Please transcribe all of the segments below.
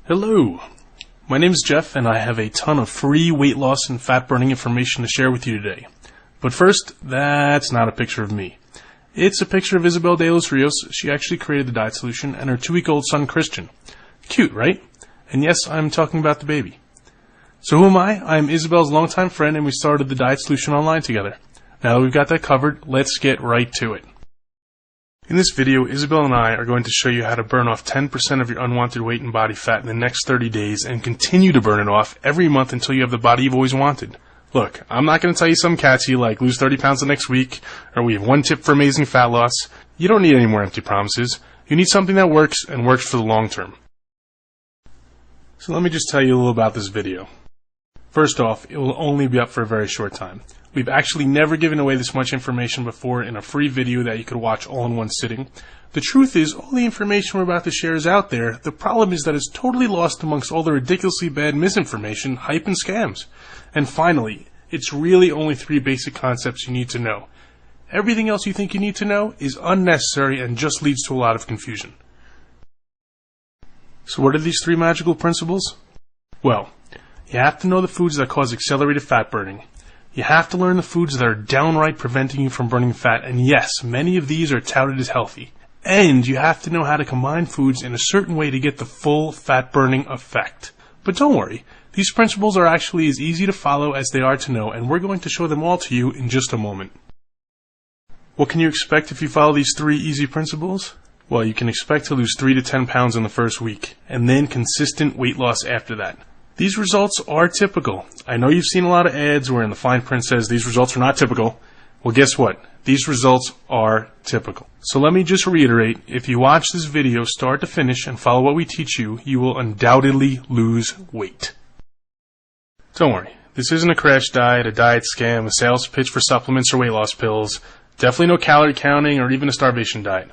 Hello, my name is Jeff and I have a ton of free weight loss and fat burning information to share with you today. But first, that's not a picture of me. It's a picture of Isabel de los Rios. She actually created the diet solution, and her 2-week-old son Christian. Cute, right? And yes, I'm talking about the baby. So who am I? I'm Isabel's longtime friend and we started the diet solution online together. Now that we've got that covered, let's get right to it. In this video, Isabel and I are going to show you how to burn off 10% of your unwanted weight and body fat in the next 30 days and continue to burn it off every month until you have the body you've always wanted. Look, I'm not going to tell you some catchy like lose 30 pounds the next week or we have one tip for amazing fat loss. You don't need any more empty promises. You need something that works and works for the long term. So let me just tell you a little about this video. First off, it will only be up for a very short time. We've actually never given away this much information before in a free video that you could watch all in one sitting. The truth is, all the information we're about to share is out there. The problem is that it's totally lost amongst all the ridiculously bad misinformation, hype, and scams. And finally, it's really only 3 basic concepts you need to know. Everything else you think you need to know is unnecessary and just leads to a lot of confusion. So what are these 3 magical principles? Well, you have to know the foods that cause accelerated fat burning. You have to learn the foods that are downright preventing you from burning fat, and yes, many of these are touted as healthy. And you have to know how to combine foods in a certain way to get the full fat burning effect. But don't worry, these principles are actually as easy to follow as they are to know, and we're going to show them all to you in just a moment. What can you expect if you follow these 3 easy principles? Well, you can expect to lose 3 to 10 pounds in the first week, and then consistent weight loss after that. These results are typical. I know you've seen a lot of ads where in the fine print says these results are not typical. Well, guess what? These results are typical. So let me just reiterate, if you watch this video start to finish and follow what we teach you, you will undoubtedly lose weight. Don't worry, this isn't a crash diet, a diet scam, a sales pitch for supplements or weight loss pills, definitely no calorie counting or even a starvation diet.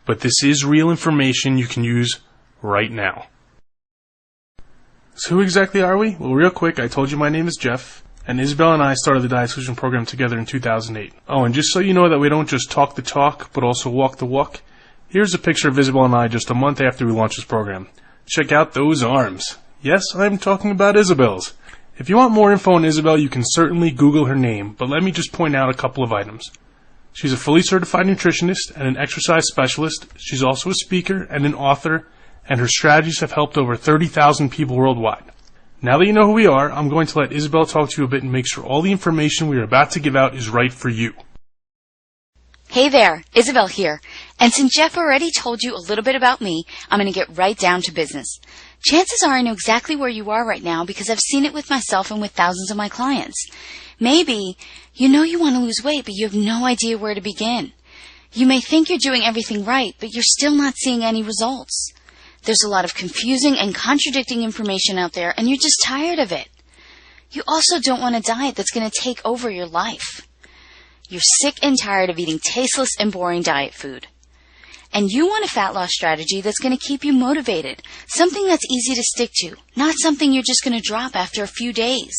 But this is real information you can use right now. So who exactly are we? Well, real quick, I told you my name is Jeff, and Isabel and I started the Diet Solution program together in 2008. Oh, and just so you know that we don't just talk the talk, but also walk the walk, here's a picture of Isabel and I just a month after we launched this program. Check out those arms. Yes, I'm talking about Isabel's. If you want more info on Isabel, you can certainly Google her name, but let me just point out a couple of items. She's a fully certified nutritionist and an exercise specialist. She's also a speaker and an author, and her strategies have helped over 30,000 people worldwide. Now that you know who we are, I'm going to let Isabel talk to you a bit and make sure all the information we are about to give out is right for you. Hey there, Isabel here. And since Jeff already told you a little bit about me, I'm going to get right down to business. Chances are I know exactly where you are right now because I've seen it with myself and with thousands of my clients. Maybe you know you want to lose weight, but you have no idea where to begin. You may think you're doing everything right, but you're still not seeing any results. There's a lot of confusing and contradicting information out there, and you're just tired of it. You also don't want a diet that's going to take over your life. You're sick and tired of eating tasteless and boring diet food. And you want a fat loss strategy that's going to keep you motivated, something that's easy to stick to, not something you're just going to drop after a few days.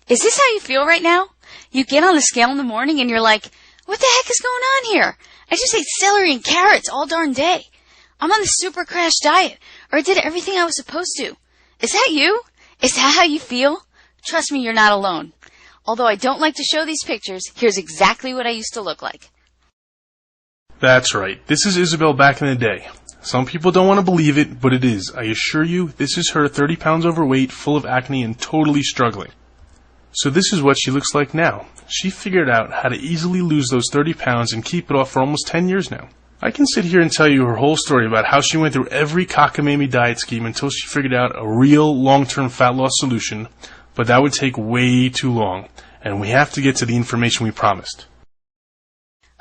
Is this how you feel right now? You get on the scale in the morning and you're like, what the heck is going on here? I just ate celery and carrots all darn day. I'm on the super crash diet, or I did everything I was supposed to. Is that you? Is that how you feel? Trust me, you're not alone. Although I don't like to show these pictures, here's exactly what I used to look like. That's right. This is Isabel back in the day. Some people don't want to believe it, but it is. I assure you, this is her 30 pounds overweight, full of acne, and totally struggling. So this is what she looks like now. She figured out how to easily lose those 30 pounds and keep it off for almost 10 years now. I can sit here and tell you her whole story about how she went through every cockamamie diet scheme until she figured out a real long-term fat loss solution, but that would take way too long, and we have to get to the information we promised.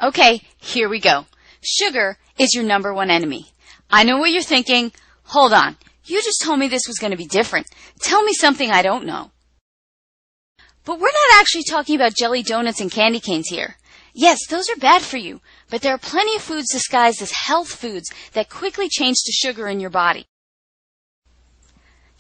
Okay, here we go. Sugar is your number 1 enemy. I know what you're thinking. Hold on. You just told me this was going to be different. Tell me something I don't know. But we're not actually talking about jelly donuts and candy canes here. Yes, those are bad for you, but there are plenty of foods disguised as health foods that quickly change to sugar in your body.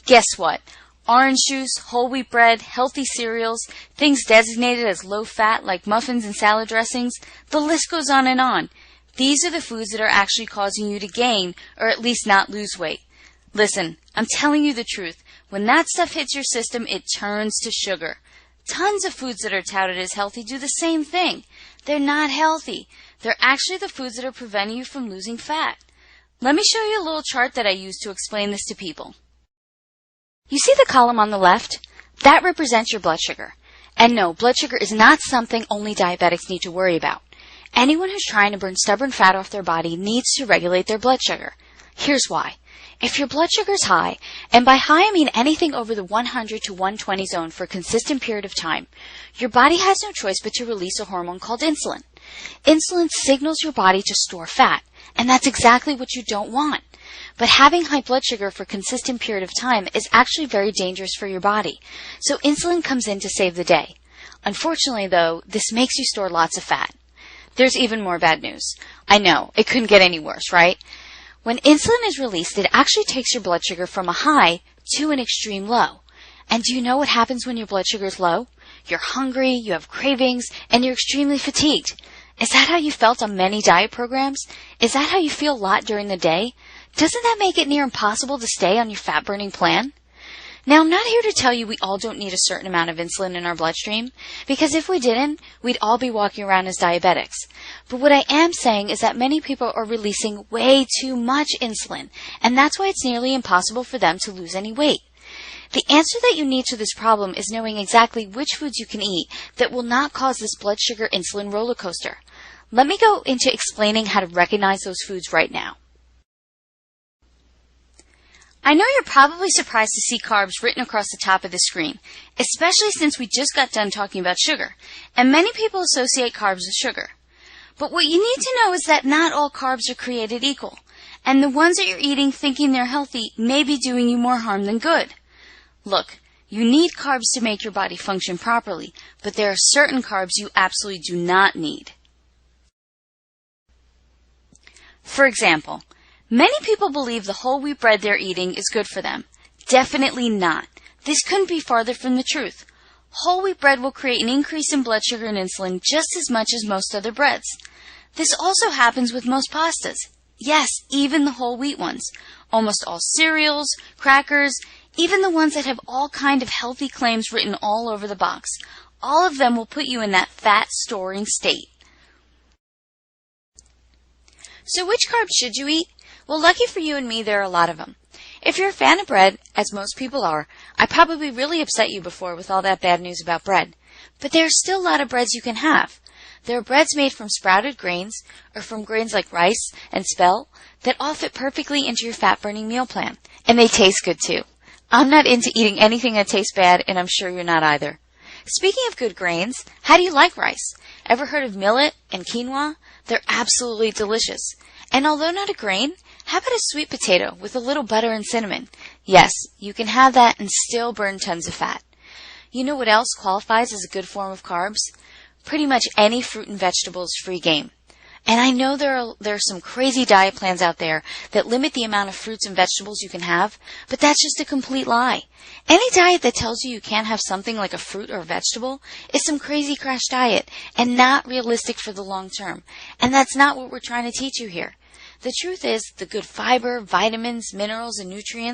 Guess what? Orange juice, whole wheat bread, healthy cereals, things designated as low fat like muffins and salad dressings, the list goes on and on. These are the foods that are actually causing you to gain, or at least not lose weight. Listen, I'm telling you the truth. When that stuff hits your system, it turns to sugar. Tons of foods that are touted as healthy do the same thing. They're not healthy. They're actually the foods that are preventing you from losing fat. Let me show you a little chart that I use to explain this to people. You see the column on the left? That represents your blood sugar. And no, blood sugar is not something only diabetics need to worry about. Anyone who's trying to burn stubborn fat off their body needs to regulate their blood sugar. Here's why. If your blood sugar is high, and by high I mean anything over the 100 to 120 zone for a consistent period of time, your body has no choice but to release a hormone called insulin. Insulin signals your body to store fat, and that's exactly what you don't want. But having high blood sugar for a consistent period of time is actually very dangerous for your body. So insulin comes in to save the day. Unfortunately, though, this makes you store lots of fat. There's even more bad news. I know, it couldn't get any worse, right? When insulin is released, it actually takes your blood sugar from a high to an extreme low. And do you know what happens when your blood sugar is low? You're hungry, you have cravings, and you're extremely fatigued. Is that how you felt on many diet programs? Is that how you feel a lot during the day? Doesn't that make it near impossible to stay on your fat-burning plan? Now, I'm not here to tell you we all don't need a certain amount of insulin in our bloodstream, because if we didn't, we'd all be walking around as diabetics. But what I am saying is that many people are releasing way too much insulin, and that's why it's nearly impossible for them to lose any weight. The answer that you need to this problem is knowing exactly which foods you can eat that will not cause this blood sugar insulin roller coaster. Let me go into explaining how to recognize those foods right now. I know you're probably surprised to see carbs written across the top of the screen, especially since we just got done talking about sugar, and many people associate carbs with sugar. But what you need to know is that not all carbs are created equal, and the ones that you're eating thinking they're healthy may be doing you more harm than good. Look, you need carbs to make your body function properly, but there are certain carbs you absolutely do not need. For example, many people believe the whole wheat bread they're eating is good for them. Definitely not. This couldn't be farther from the truth. Whole wheat bread will create an increase in blood sugar and insulin just as much as most other breads. This also happens with most pastas. Yes, even the whole wheat ones. Almost all cereals, crackers, even the ones that have all kind of healthy claims written all over the box. All of them will put you in that fat-storing state. So which carbs should you eat? Well, lucky for you and me, there are a lot of them. If you're a fan of bread, as most people are, I probably really upset you before with all that bad news about bread. But there are still a lot of breads you can have. There are breads made from sprouted grains, or from grains like rice and spelt, that all fit perfectly into your fat-burning meal plan. And they taste good, too. I'm not into eating anything that tastes bad, and I'm sure you're not either. Speaking of good grains, how do you like rice? Ever heard of millet and quinoa? They're absolutely delicious. And although not a grain, how about a sweet potato with a little butter and cinnamon? Yes, you can have that and still burn tons of fat. You know what else qualifies as a good form of carbs? Pretty much any fruit and vegetable is free game. And I know there are some crazy diet plans out there that limit the amount of fruits and vegetables you can have, but that's just a complete lie. Any diet that tells you can't have something like a fruit or a vegetable is some crazy crash diet and not realistic for the long term. And that's not what we're trying to teach you here. The truth is, the good fiber, vitamins, minerals, and nutrients